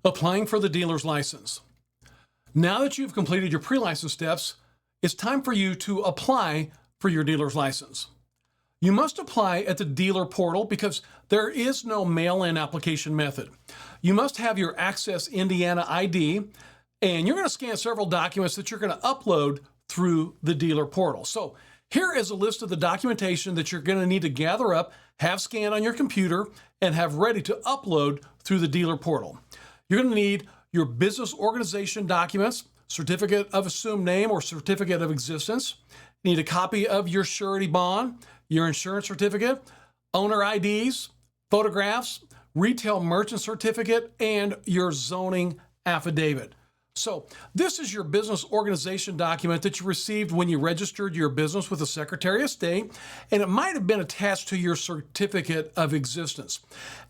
Applying for the dealer's license. Now that you've completed your pre-license steps, it's time for you to apply for your dealer's license. You must apply at the dealer portal because there is no mail-in application method. You must have your Access Indiana ID, and you're going to scan several documents that you're going to upload through the dealer portal. So here is a list of the documentation that you're going to need to gather up, have scanned on your computer, and have ready to upload through the dealer portal. You're going to need your business organization documents, certificate of assumed name or certificate of existence. You need a copy of your surety bond, your insurance certificate, owner IDs, photographs, retail merchant certificate, and your zoning affidavit. So this is your business organization document that you received when you registered your business with the Secretary of State, and it might have been attached to your certificate of existence.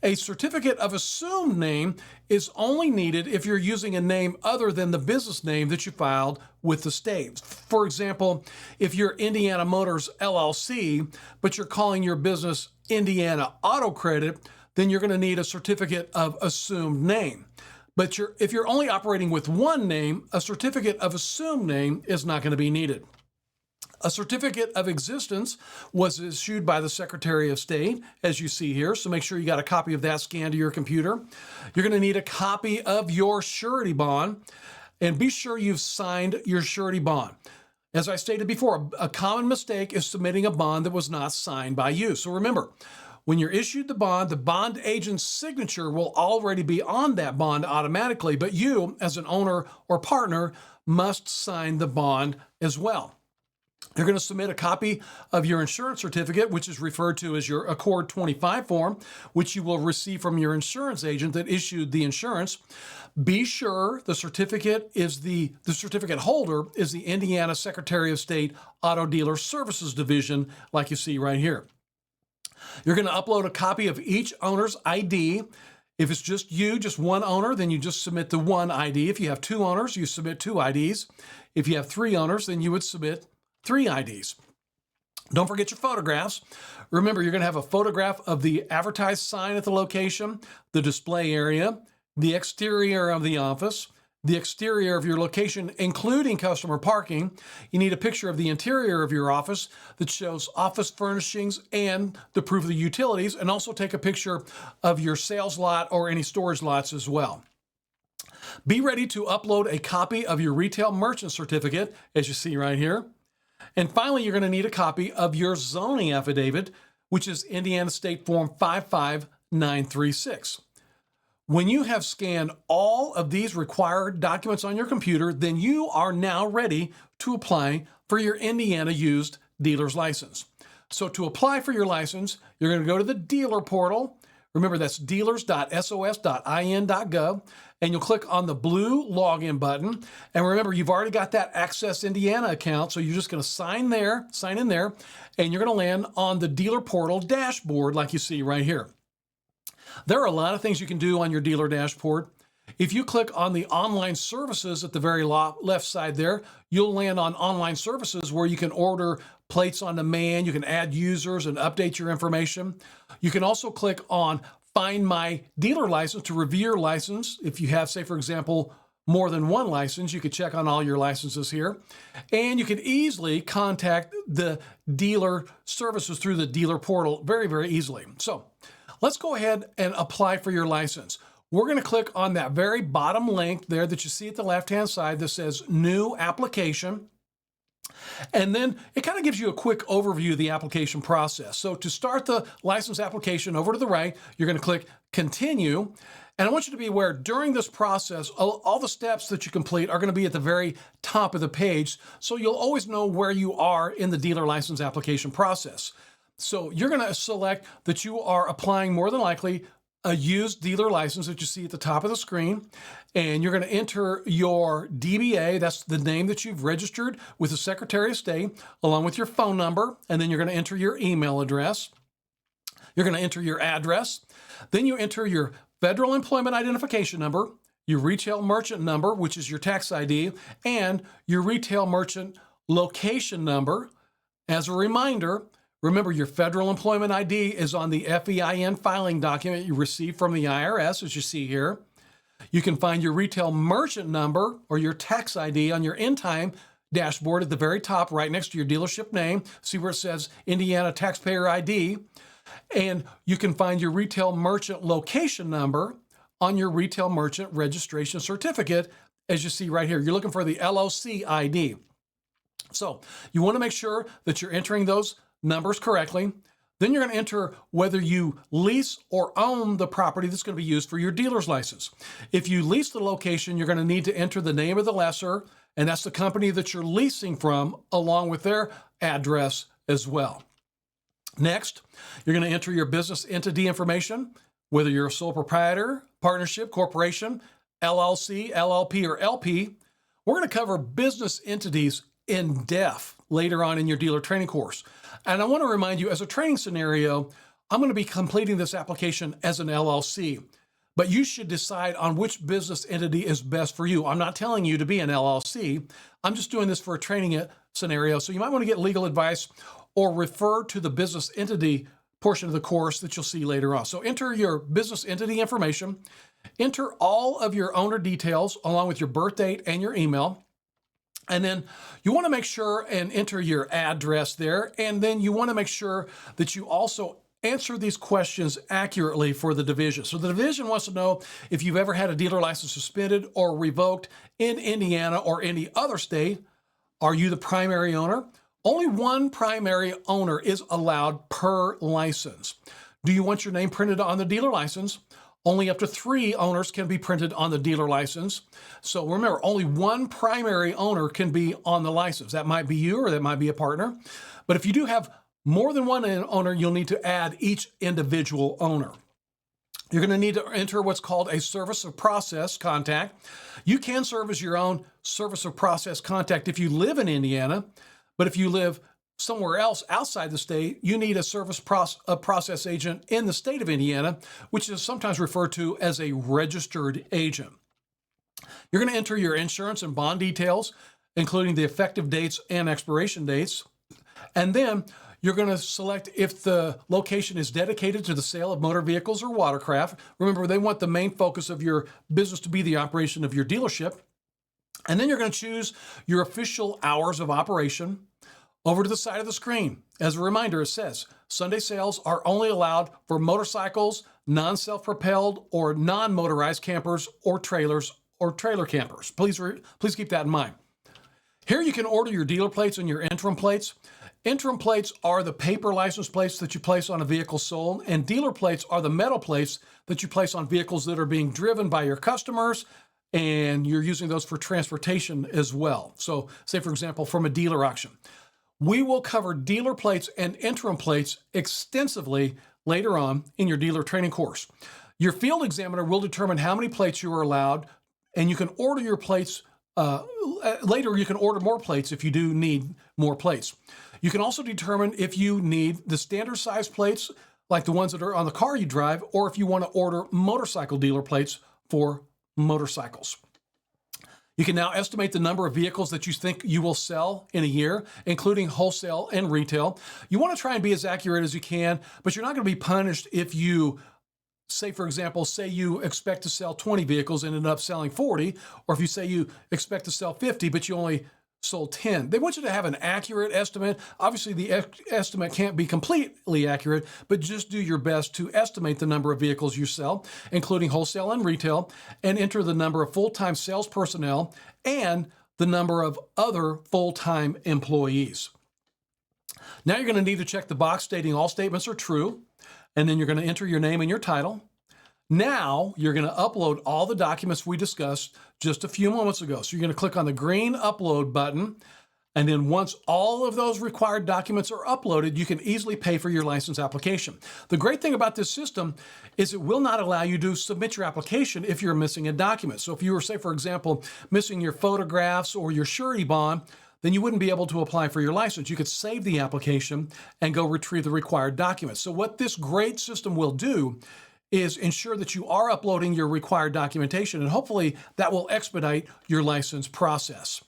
A certificate of assumed name is only needed if you're using a name other than the business name that you filed with the state. For example, if you're Indiana Motors LLC, but you're calling your business Indiana Auto Credit, then you're going to need a certificate of assumed name. But if you're only operating with one name, a certificate of assumed name is not going to be needed. A certificate of existence was issued by the Secretary of State, as you see here, so make sure you got a copy of that scanned to your computer. You're going to need a copy of your surety bond, and be sure you've signed your surety bond. As I stated before, a common mistake is submitting a bond that was not signed by you. So remember, when you're issued the bond agent's signature will already be on that bond automatically, but you, as an owner or partner, must sign the bond as well. You're going to submit a copy of your insurance certificate, which is referred to as your Accord 25 form, which you will receive from your insurance agent that issued the insurance. Be sure the certificate holder is the Indiana Secretary of State Auto Dealer Services Division, like you see right here. You're going to upload a copy of each owner's ID. If it's just you, just one owner, then you just submit the one ID. If you have two owners, you submit two IDs. If you have three owners, then you would submit three IDs. Don't forget your photographs. Remember, you're going to have a photograph of the advertised sign at the location, the display area, the exterior of the office, the exterior of your location, including customer parking. You need a picture of the interior of your office that shows office furnishings and the proof of the utilities, and also take a picture of your sales lot or any storage lots as well. Be ready to upload a copy of your retail merchant certificate, as you see right here. And finally, you're going to need a copy of your zoning affidavit, which is Indiana State Form 55936. When you have scanned all of these required documents on your computer, then you are now ready to apply for your Indiana used dealer's license. So to apply for your license, you're going to go to the dealer portal. Remember, that's dealers.sos.in.gov, and you'll click on the blue login button. And remember, you've already got that Access Indiana account, so you're just going to sign in there, and you're going to land on the dealer portal dashboard like you see right here. There are a lot of things you can do on your dealer dashboard. If you click on the online services at the very left side there, you'll land on online services where you can order plates on demand, you can add users and update your information. You can also click on Find My Dealer License to review your license. If you have, say, for example, more than one license, you could check on all your licenses here. And you can easily contact the dealer services through the dealer portal very, very easily. So let's go ahead and apply for your license. We're going to click on that very bottom link there that you see at the left-hand side that says New Application. And then it kind of gives you a quick overview of the application process. So to start the license application, over to the right, you're going to click Continue. And I want you to be aware, during this process, all the steps that you complete are going to be at the very top of the page, so you'll always know where you are in the dealer license application process. So you're going to select that you are applying, more than likely, a used dealer license that you see at the top of the screen, and you're going to enter your DBA, that's the name that you've registered with the Secretary of State, along with your phone number, and then you're going to enter your email address. You're going to enter your address. Then you enter your Federal Employment Identification Number, your Retail Merchant Number, which is your tax ID, and your Retail Merchant Location Number. As a reminder, remember, your Federal Employment ID is on the FEIN filing document you received from the IRS, as you see here. You can find your retail merchant number or your tax ID on your In-Time dashboard at the very top, right next to your dealership name. See where it says Indiana Taxpayer ID. And you can find your retail merchant location number on your retail merchant registration certificate, as you see right here. You're looking for the LLC ID. So you want to make sure that you're entering those numbers correctly. Then you're going to enter whether you lease or own the property that's going to be used for your dealer's license. If you lease the location, you're going to need to enter the name of the lessor, and that's the company that you're leasing from, along with their address as well. Next, you're going to enter your business entity information, whether you're a sole proprietor, partnership, corporation, LLC, LLP, or LP. We're going to cover business entities in depth later on in your dealer training course. And I want to remind you, as a training scenario, I'm going to be completing this application as an LLC, but you should decide on which business entity is best for you. I'm not telling you to be an LLC. I'm just doing this for a training scenario. So you might want to get legal advice or refer to the business entity portion of the course that you'll see later on. So enter your business entity information, enter all of your owner details along with your birth date and your email. And then you want to make sure and enter your address there. And then you want to make sure that you also answer these questions accurately for the division. So the division wants to know if you've ever had a dealer license suspended or revoked in Indiana or any other state. Are you the primary owner? Only one primary owner is allowed per license. Do you want your name printed on the dealer license? Only up to 3 owners can be printed on the dealer license. So remember, only one primary owner can be on the license. That might be you or that might be a partner. But if you do have more than one owner, you'll need to add each individual owner. You're going to need to enter what's called a service of process contact. You can serve as your own service of process contact if you live in Indiana, but if you live somewhere else outside the state, you need a service process agent in the state of Indiana, which is sometimes referred to as a registered agent. You're going to enter your insurance and bond details, including the effective dates and expiration dates. And then you're going to select if the location is dedicated to the sale of motor vehicles or watercraft. Remember, they want the main focus of your business to be the operation of your dealership. And then you're going to choose your official hours of operation. Over to the side of the screen, as a reminder, it says Sunday sales are only allowed for motorcycles, non-self-propelled or non-motorized campers or trailers or trailer campers. Please keep that in mind. Here you can order your dealer plates and your interim plates. Interim plates are the paper license plates that you place on a vehicle sold, and dealer plates are the metal plates that you place on vehicles that are being driven by your customers, and you're using those for transportation as well. So say, for example, from a dealer auction. We will cover dealer plates and interim plates extensively later on in your dealer training course. Your field examiner will determine how many plates you are allowed, and you can order your plates later. You can order more plates if you do need more plates. You can also determine if you need the standard size plates, like the ones that are on the car you drive, or if you want to order motorcycle dealer plates for motorcycles. You can now estimate the number of vehicles that you think you will sell in a year, including wholesale and retail. You want to try and be as accurate as you can, but you're not going to be punished if you, say, for example, say you expect to sell 20 vehicles and end up selling 40, or if you say you expect to sell 50, but you only sold 10. They want you to have an accurate estimate. Obviously, the estimate can't be completely accurate, but just do your best to estimate the number of vehicles you sell, including wholesale and retail, and enter the number of full-time sales personnel and the number of other full-time employees. Now you're going to need to check the box stating all statements are true, and then you're going to enter your name and your title. Now you're going to upload all the documents we discussed just a few moments ago. So you're going to click on the green upload button, and then once all of those required documents are uploaded, you can easily pay for your license application. The great thing about this system is it will not allow you to submit your application if you're missing a document. So if you were, say, for example, missing your photographs or your surety bond, then you wouldn't be able to apply for your license. You could save the application and go retrieve the required documents. So what this great system will do is ensure that you are uploading your required documentation, and hopefully that will expedite your license process.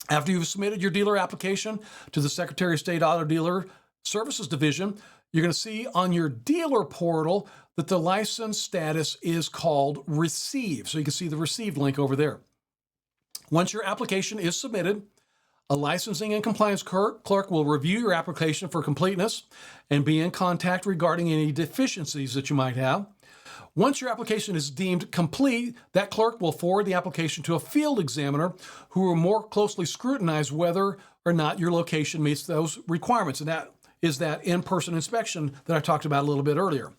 After you've submitted your dealer application to the Secretary of State Auto Dealer Services Division, you're going to see on your dealer portal that the license status is called received. So you can see the received link over there. Once your application is submitted, a licensing and compliance clerk will review your application for completeness and be in contact regarding any deficiencies that you might have. Once your application is deemed complete, that clerk will forward the application to a field examiner who will more closely scrutinize whether or not your location meets those requirements. And that is that in-person inspection that I talked about a little bit earlier.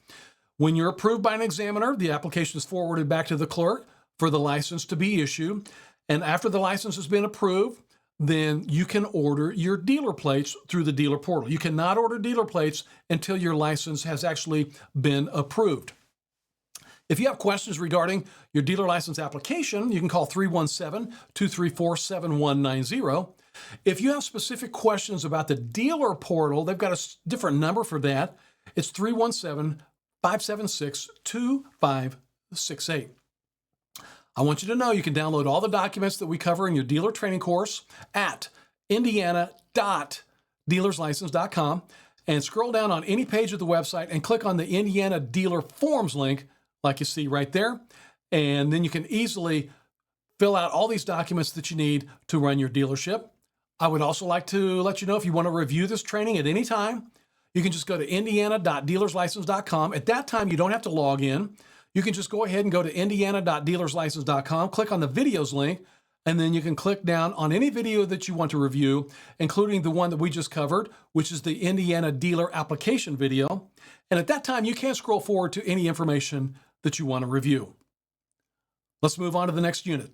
When you're approved by an examiner, the application is forwarded back to the clerk for the license to be issued. And after the license has been approved, then you can order your dealer plates through the dealer portal. You cannot order dealer plates until your license has actually been approved. If you have questions regarding your dealer license application, you can call 317-234-7190. If you have specific questions about the dealer portal, they've got a different number for that. It's 317-576-2568. I want you to know you can download all the documents that we cover in your dealer training course at indiana.dealerslicense.com and scroll down on any page of the website and click on the Indiana Dealer Forms link like you see right there. And then you can easily fill out all these documents that you need to run your dealership. I would also like to let you know if you want to review this training at any time, you can just go to indiana.dealerslicense.com. At that time, you don't have to log in. You can just go ahead and go to indiana.dealerslicense.com, click on the videos link, and then you can click down on any video that you want to review, including the one that we just covered, which is the Indiana Dealer Application video. And at that time, you can scroll forward to any information that you want to review. Let's move on to the next unit.